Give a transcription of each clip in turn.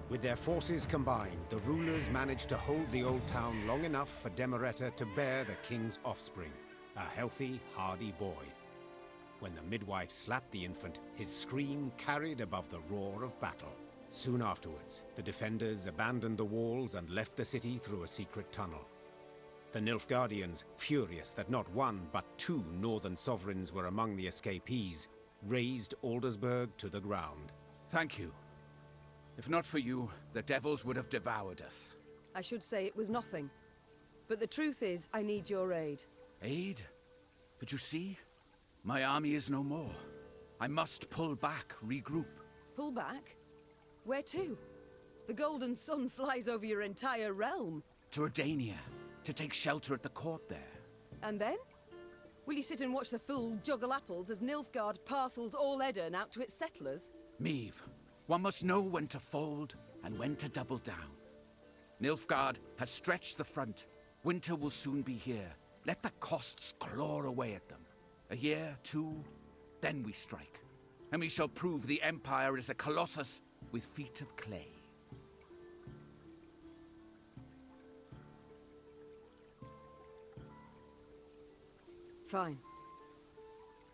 With their forces combined, the rulers managed to hold the old town long enough for Demereta to bear the king's offspring, a healthy, hardy boy. When the midwife slapped the infant, his scream carried above the roar of battle. Soon afterwards, the defenders abandoned the walls and left the city through a secret tunnel. The Nilfgaardians, furious that not one but two northern sovereigns were among the escapees, razed Aldersburg to the ground. Thank you. If not for you, the devils would have devoured us. I should say it was nothing. But the truth is, I need your aid. Aid? But you see, my army is no more. I must pull back, regroup. Pull back? Where to? The golden sun flies over your entire realm. To Redania, to take shelter at the court there. And then? Will you sit and watch the fool juggle apples as Nilfgaard parcels all Edirn out to its settlers? Meve, one must know when to fold and when to double down. Nilfgaard has stretched the front. Winter will soon be here. Let the costs claw away at them. A year, two, then we strike. And we shall prove the Empire is a colossus with feet of clay. Fine.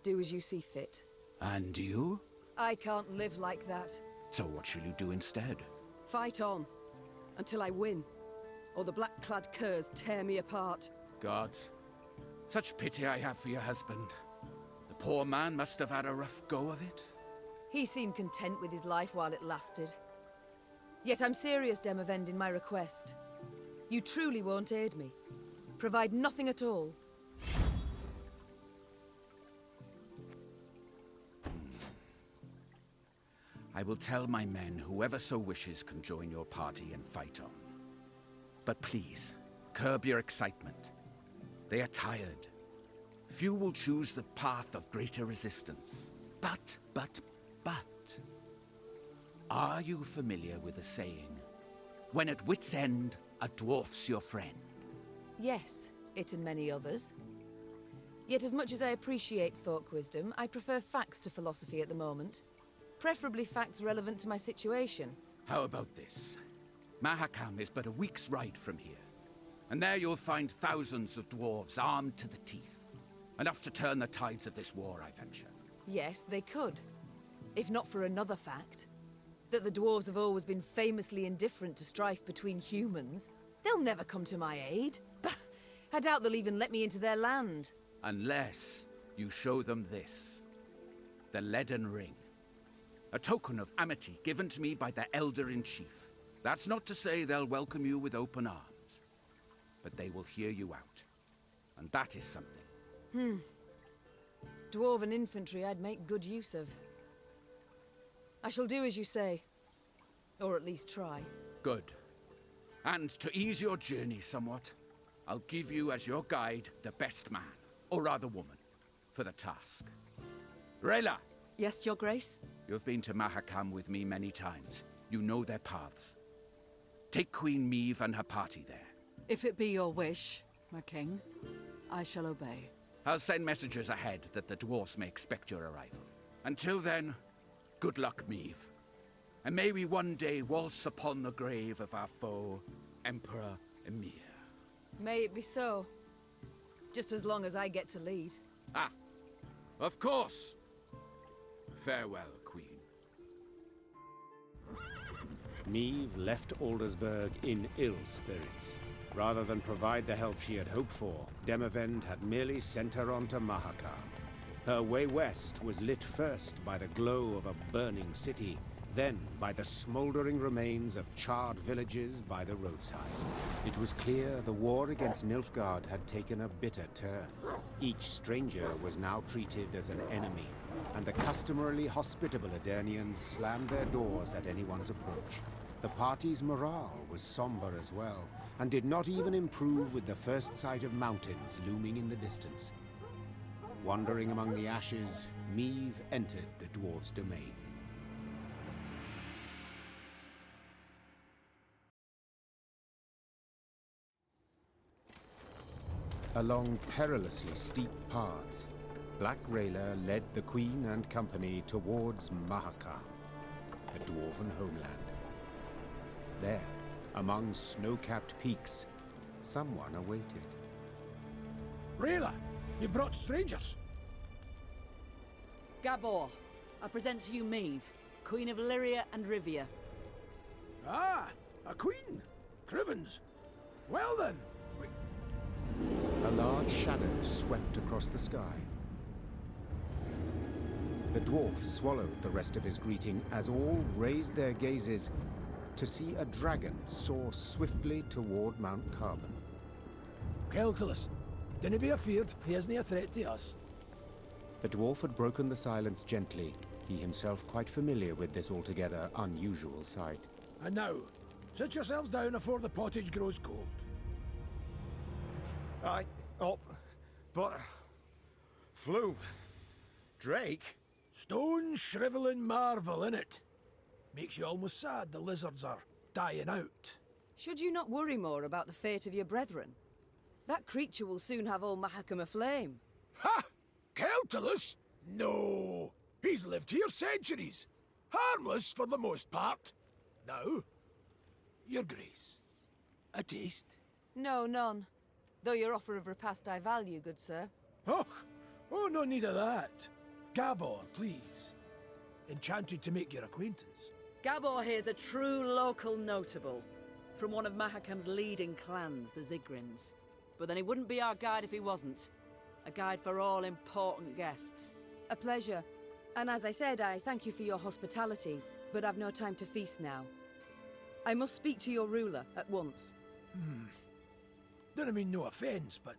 Do as you see fit. And you? I can't live like that. So what shall you do instead? Fight on. Until I win. Or the black-clad curs tear me apart. Gods, such pity I have for your husband. The poor man must have had a rough go of it. He seemed content with his life while it lasted. Yet I'm serious, Demavend, in my request. You truly won't aid me. Provide nothing at all. I will tell my men whoever so wishes can join your party and fight on. But please, curb your excitement. They are tired. Few will choose the path of greater resistance. But... Are you familiar with the saying, when at wit's end, a dwarf's your friend? Yes, it and many others. Yet as much as I appreciate folk wisdom, I prefer facts to philosophy at the moment. Preferably facts relevant to my situation. How about this? Mahakam is but a week's ride from here. And there you'll find thousands of dwarves armed to the teeth. Enough to turn the tides of this war, I venture. Yes, they could. If not for another fact. That the dwarves have always been famously indifferent to strife between humans. They'll never come to my aid. Bah! I doubt they'll even let me into their land. Unless you show them this. The Leaden Ring. A token of amity given to me by the Elder-in-Chief. That's not to say they'll welcome you with open arms. But they will hear you out. And that is something. Dwarven infantry I'd make good use of. I shall do as you say. Or at least try. Good. And to ease your journey somewhat, I'll give you as your guide the best man, or rather woman, for the task. Rayla! Yes, Your Grace? You've been to Mahakam with me many times. You know their paths. Take Queen Meve and her party there. If it be your wish, my king, I shall obey. I'll send messengers ahead that the dwarfs may expect your arrival. Until then, good luck, Meve. And may we one day waltz upon the grave of our foe, Emperor Emir. May it be so. Just as long as I get to lead. Ah, of course. Farewell, Queen. Meve left Aldersburg in ill spirits. Rather than provide the help she had hoped for, Demavend had merely sent her on to Mahakam. Her way west was lit first by the glow of a burning city, then by the smoldering remains of charred villages by the roadside. It was clear the war against Nilfgaard had taken a bitter turn. Each stranger was now treated as an enemy, and the customarily hospitable Aedirnians slammed their doors at anyone's approach. The party's morale was somber as well, and did not even improve with the first sight of mountains looming in the distance. Wandering among the ashes, Meve entered the dwarves' domain. Along perilously steep paths, Black Rayla led the Queen and company towards Mahakam, the dwarven homeland. There, among snow-capped peaks, someone awaited. Rayla, you brought strangers. Gabor, I present to you Maeve, Queen of Illyria and Rivia. Ah, a queen. Crivens. Well then. A large shadow swept across the sky. The dwarf swallowed the rest of his greeting as all raised their gazes to see a dragon soar swiftly toward Mount Carbon. Keltilis, dinna be afeard, he isn't a threat to us. The dwarf had broken the silence gently, he himself quite familiar with this altogether unusual sight. And now, sit yourselves down afore the pottage grows cold. But... Flu... Drake? Stone shriveling marvel, innit? Makes you almost sad the lizards are dying out. Should you not worry more about the fate of your brethren? That creature will soon have all Mahakam aflame. Ha! Keltilis? No! He's lived here centuries. Harmless for the most part. Now, your grace. A taste? No, none. Though your offer of repast I value, good sir. Oh, no need of that. Gabor, please. Enchanted to make your acquaintance. Gabor here's a true local notable, from one of Mahakam's leading clans, the Zigrins. But then he wouldn't be our guide if he wasn't. A guide for all important guests. A pleasure. And as I said, I thank you for your hospitality, but I've no time to feast now. I must speak to your ruler at once. Don't mean no offence, but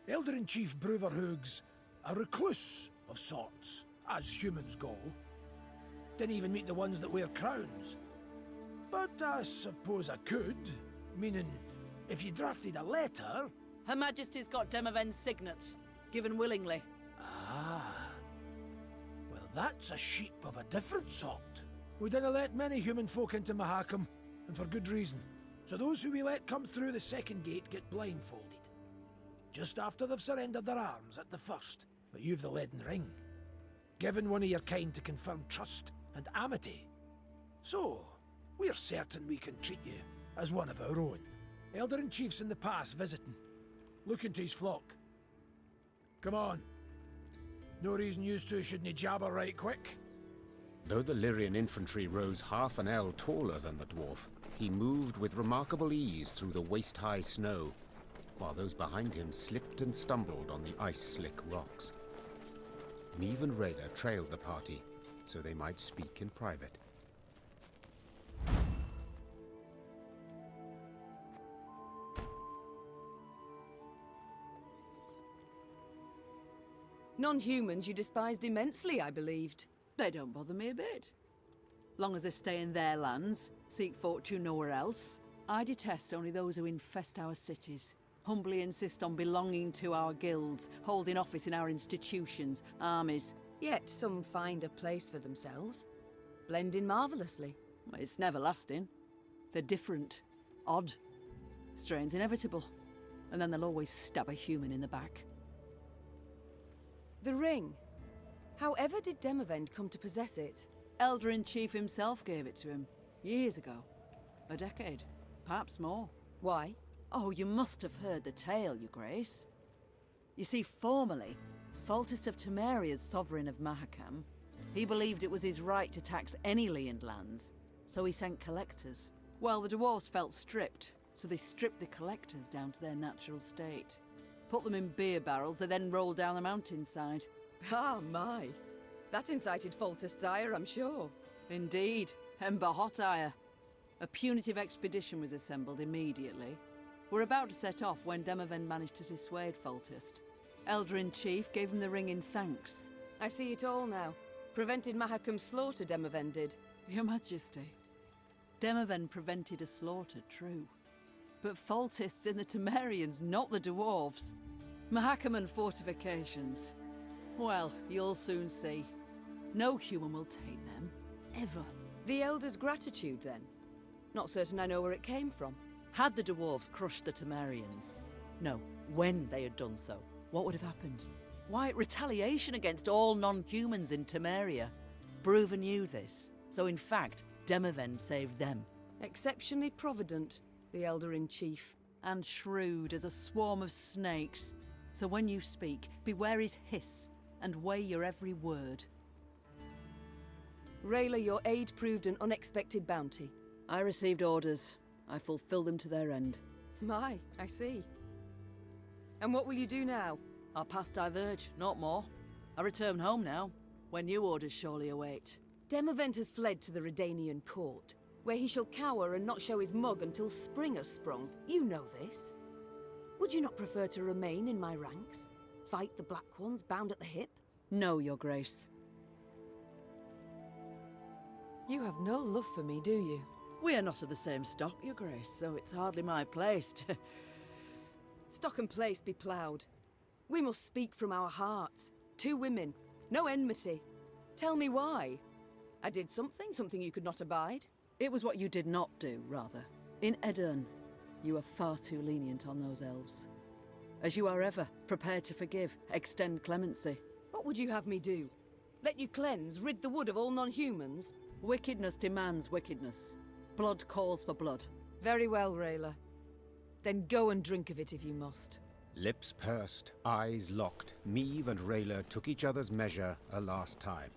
Elder-in-Chief Bruverhoog's a recluse of sorts, as humans go. Didn't even meet the ones that wear crowns. But I suppose I could, meaning if you drafted a letter... Her Majesty's got Demoven's signet, given willingly. Ah. Well, that's a sheep of a different sort. We didn't let many human folk into Mahakam, and for good reason. So those who we let come through the second gate get blindfolded. Just after they've surrendered their arms at the first, but you've the leaden ring. Given one of your kind to confirm trust and amity. So, we're certain we can treat you as one of our own. Elder-in-Chief's in the pass visiting. Looking to his flock. Come on. No reason you two shouldn't jabber right quick. Though the Lyrian infantry rose half an ell taller than the dwarf, he moved with remarkable ease through the waist-high snow, while those behind him slipped and stumbled on the ice-slick rocks. Maeve and Rayla trailed the party, so they might speak in private. Non-humans you despised immensely, I believed. They don't bother me a bit. Long as they stay in their lands, seek fortune nowhere else. I detest only those who infest our cities, humbly insist on belonging to our guilds, holding office in our institutions, armies. Yet some find a place for themselves, blend in marvellously. It's never lasting. They're different, odd. Strain's inevitable. And then they'll always stab a human in the back. The ring. However did Demavend come to possess it? Elder-in-Chief himself gave it to him, years ago. A decade, perhaps more. Why? Oh, you must have heard the tale, Your Grace. You see, formerly, Foltest of Temeria's sovereign of Mahakam, he believed it was his right to tax any Leand lands, so he sent collectors. Well, the dwarves felt stripped, so they stripped the collectors down to their natural state. Put them in beer barrels, they then rolled down the mountainside. Ah, my. That incited Foltest's ire, I'm sure. Indeed, Ember hot ire. A punitive expedition was assembled immediately. We're about to set off when Demavend managed to dissuade Foltest. Elder-in-Chief gave him the ring in thanks. I see it all now. Prevented Mahakam's slaughter, Demavend did. Your Majesty, Demavend prevented a slaughter, true. But Foltest's in the Temerians, not the dwarves. Mahakam and fortifications. Well, you'll soon see. No human will take them, ever. The Elder's gratitude, then? Not certain I know where it came from. Had the dwarves crushed the Temerians? No, when they had done so, what would have happened? Why, retaliation against all non-humans in Temeria. Bruver knew this, so in fact, Demavend saved them. Exceptionally provident, the Elder-in-Chief. And shrewd as a swarm of snakes. So when you speak, beware his hiss, and weigh your every word. Rayla, your aid proved an unexpected bounty. I received orders. I fulfilled them to their end. My, I see. And what will you do now? Our paths diverge, not more. I return home now, where new orders surely await. Demavend has fled to the Redanian court, where he shall cower and not show his mug until spring has sprung. You know this. Would you not prefer to remain in my ranks? Fight the Black Ones bound at the hip? No, Your Grace. You have no love for me, do you? We are not of the same stock, Your Grace, so it's hardly my place to... Stock and place be ploughed. We must speak from our hearts. Two women, no enmity. Tell me why. I did something you could not abide. It was what you did not do, rather. In Edirn, you are far too lenient on those elves. As you are ever, prepared to forgive, extend clemency. What would you have me do? Let you cleanse, rid the wood of all non-humans? Wickedness demands wickedness. Blood calls for blood. Very well, Rayla. Then go and drink of it if you must. Lips pursed, eyes locked, Meve and Rayla took each other's measure a last time.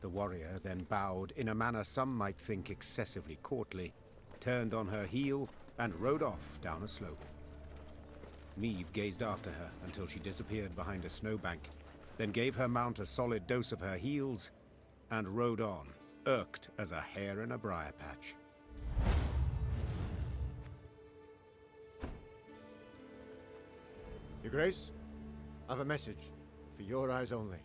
The warrior then bowed in a manner some might think excessively courtly, turned on her heel, and rode off down a slope. Meve gazed after her until she disappeared behind a snowbank, then gave her mount a solid dose of her heels, and rode on, irked as a hare in a briar patch. Your Grace, I've a message for your eyes only.